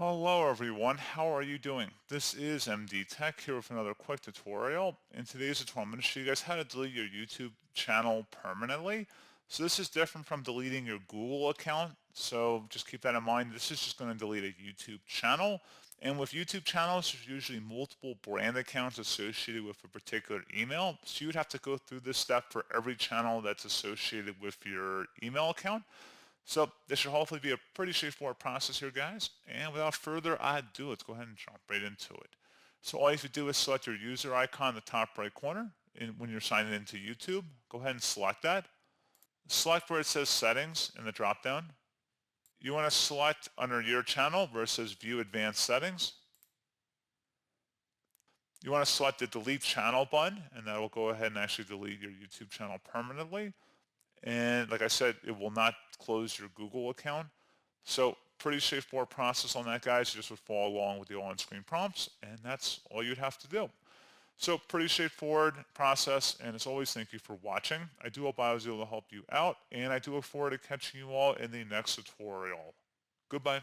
Hello everyone, how are you doing? This is MD Tech here with another quick tutorial. In today's tutorial, I'm going to show you guys how to delete your YouTube channel permanently. So this is different from deleting your Google account. So just keep that in mind. This is just going to delete a YouTube channel. And with YouTube channels, there's usually multiple brand accounts associated with a particular email. So you would have to go through this step for every channel that's associated with your email account. So this should hopefully be a pretty straightforward process here, guys. And without further ado, let's go ahead and jump right into it. So all you have to do is select your user icon in the top right corner. And when you're signing into YouTube, go ahead and select that. Select where it says settings in the dropdown. You want to select under your channel where it says view advanced settings. You want to select the delete channel button, and that will go ahead and actually delete your YouTube channel permanently. And like I said, it will not close your Google account. So pretty straightforward process on that, guys. You just would follow along with the on-screen prompts, and that's all you'd have to do. So pretty straightforward process, and as always, thank you for watching. I do hope I was able to help you out, and I do look forward to catching you all in the next tutorial. Goodbye.